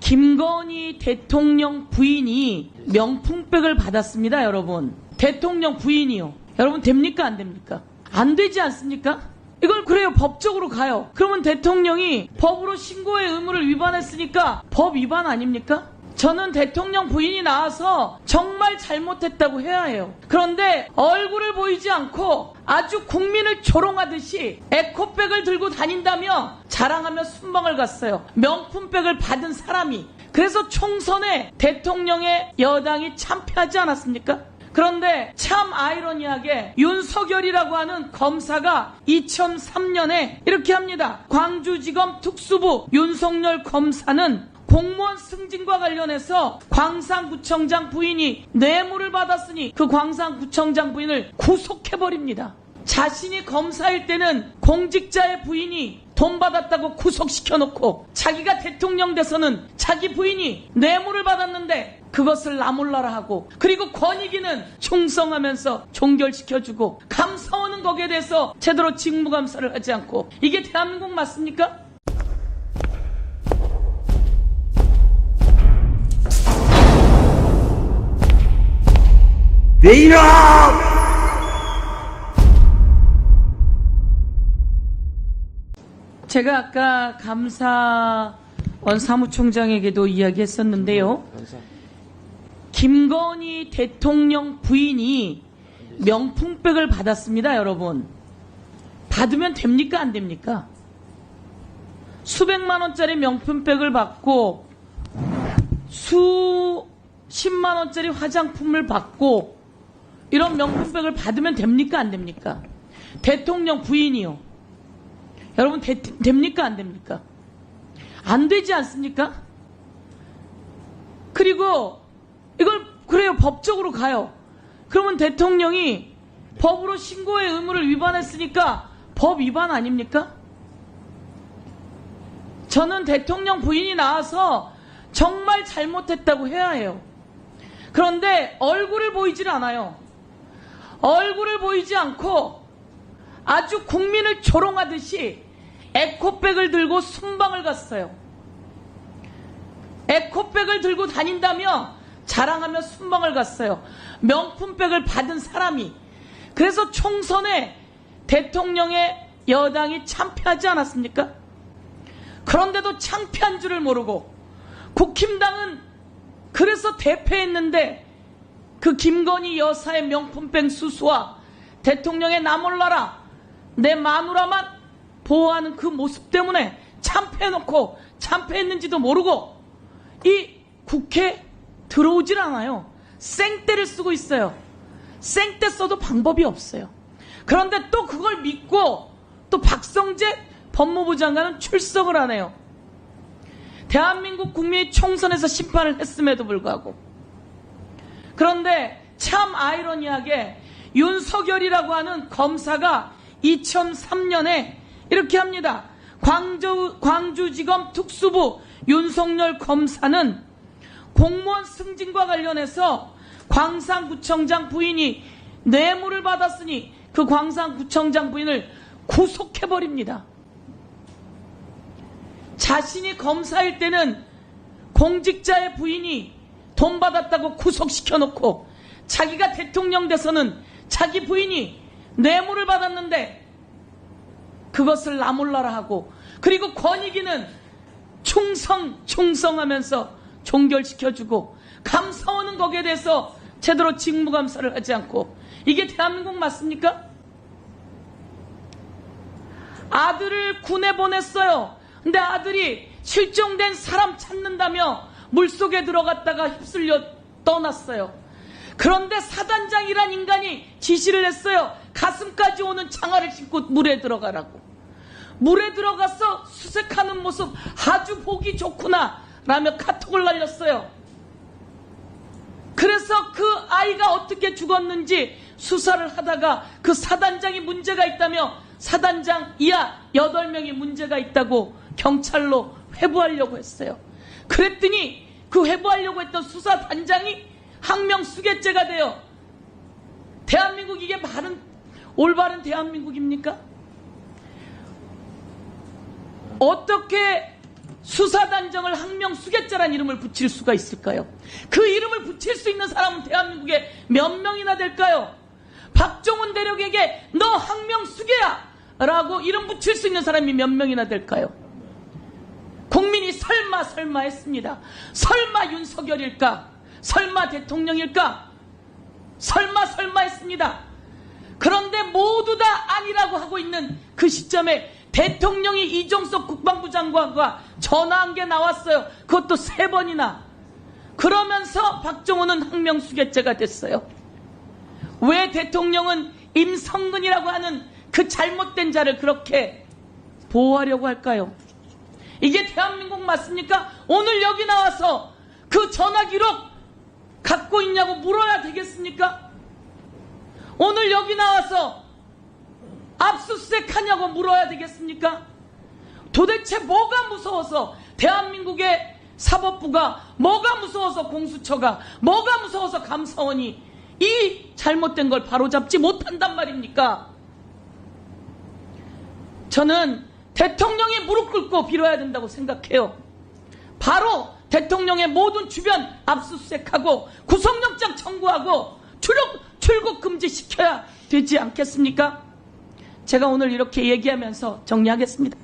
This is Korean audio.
김건희 대통령 부인이 명품백을 받았습니다, 여러분. 대통령 부인이요. 여러분 됩니까, 안 됩니까? 안 되지 않습니까? 이걸 그래요, 법적으로 가요. 그러면 대통령이 법으로 신고의 의무를 위반했으니까 법 위반 아닙니까? 저는 대통령 부인이 나와서 정말 잘못했다고 해야 해요. 그런데 얼굴을 보이지 않고 아주 국민을 조롱하듯이 에코백을 들고 다닌다며 자랑하며 순방을 갔어요. 명품백을 받은 사람이. 그래서 총선에 대통령의 여당이 참패하지 않았습니까? 그런데 참 아이러니하게 윤석열이라고 하는 검사가 2003년에 이렇게 합니다. 광주지검 특수부 윤석열 검사는 공무원 승진과 관련해서 광산구청장 부인이 뇌물을 받았으니 그 광산구청장 부인을 구속해버립니다. 자신이 검사일 때는 공직자의 부인이 돈 받았다고 구속시켜놓고 자기가 대통령 돼서는 자기 부인이 뇌물을 받았는데 그것을 나몰라라 하고, 그리고 권익위는 충성하면서 종결시켜주고, 감사원은 거기에 대해서 제대로 직무감사를 하지 않고, 이게 대한민국 맞습니까? 내 이름! 제가 아까 감사원 사무총장에게도 이야기했었는데요. 김건희 대통령 부인이 명품백을 받았습니다, 여러분. 받으면 됩니까, 안 됩니까? 수백만 원짜리 명품백을 받고 수십만 원짜리 화장품을 받고 이런 명품백을 받으면 됩니까, 안 됩니까? 대통령 부인이요. 여러분 됩니까, 안 됩니까? 안 되지 않습니까? 그리고 이걸 그래요, 법적으로 가요. 그러면 대통령이 법으로 신고의 의무를 위반했으니까 법 위반 아닙니까? 저는 대통령 부인이 나와서 정말 잘못했다고 해야 해요. 그런데 얼굴을 보이질 않아요. 얼굴을 보이지 않고 아주 국민을 조롱하듯이 에코백을 들고 순방을 갔어요. 에코백을 들고 다닌다며 자랑하며 순방을 갔어요. 명품백을 받은 사람이. 그래서 총선에 대통령의 여당이 참패하지 않았습니까? 그런데도 창피한 줄을 모르고 국힘당은 그래서 대패했는데 그 김건희 여사의 명품백 수수와 대통령의 나몰라라 내 마누라만 보호하는 그 모습 때문에 참패해놓고 참패했는지도 모르고 이 국회 들어오질 않아요. 생떼를 쓰고 있어요. 생떼 써도 방법이 없어요. 그런데 또 그걸 믿고 또 박성재 법무부 장관은 출석을 하네요. 대한민국 국민이 총선에서 심판을 했음에도 불구하고. 그런데 참 아이러니하게 윤석열이라고 하는 검사가 2003년에 이렇게 합니다. 광주지검 특수부 윤석열 검사는 공무원 승진과 관련해서 광산구청장 부인이 뇌물을 받았으니 그 광산구청장 부인을 구속해버립니다. 자신이 검사일 때는 공직자의 부인이 돈 받았다고 구속시켜놓고 자기가 대통령 돼서는 자기 부인이 뇌물을 받았는데 그것을 나몰라라 하고, 그리고 권익위는 충성하면서 종결시켜주고, 감사원은 거기에 대해서 제대로 직무감사를 하지 않고, 이게 대한민국 맞습니까? 아들을 군에 보냈어요. 근데 아들이 실종된 사람 찾는다며 물속에 들어갔다가 휩쓸려 떠났어요. 그런데 사단장이란 인간이 지시를 했어요. 가슴까지 오는 장화를 신고 물에 들어가라고. 물에 들어가서 수색하는 모습 아주 보기 좋구나 라며 카톡을 날렸어요. 그래서 그 아이가 어떻게 죽었는지 수사를 하다가 그 사단장이 문제가 있다며 사단장 이하 8명이 문제가 있다고 경찰로 회부하려고 했어요. 그랬더니 그 회부하려고 했던 수사단장이 항명수괴죄가 되어 대한민국 이게 올바른 대한민국입니까? 어떻게 수사단정을 항명수괴죄란 이름을 붙일 수가 있을까요? 그 이름을 붙일 수 있는 사람은 대한민국에 몇 명이나 될까요? 박종훈 대령에게 너 항명수괴야 라고 이름 붙일 수 있는 사람이 몇 명이나 될까요? 국민이 설마 했습니다. 설마 윤석열일까? 설마 대통령일까? 설마 했습니다. 그런데 모두 다 아니라고 하고 있는 그 시점에 대통령이 이종석 국방부 장관과 전화한 게 나왔어요. 그것도 3번이나. 그러면서 박정훈은 항명수괴죄가 됐어요. 왜 대통령은 임성근이라고 하는 그 잘못된 자를 그렇게 보호하려고 할까요? 이게 대한민국 맞습니까? 오늘 여기 나와서 그 전화 기록 갖고 있냐고 물어야 되겠습니까? 오늘 여기 나와서 압수수색 하냐고 물어야 되겠습니까? 도대체 뭐가 무서워서 대한민국의 사법부가, 뭐가 무서워서 공수처가, 뭐가 무서워서 감사원이 이 잘못된 걸 바로잡지 못한단 말입니까? 저는 대통령이 무릎 꿇고 빌어야 된다고 생각해요. 바로 대통령의 모든 주변 압수수색하고 구속영장 청구하고 출국 금지시켜야 되지 않겠습니까? 제가 오늘 이렇게 얘기하면서 정리하겠습니다.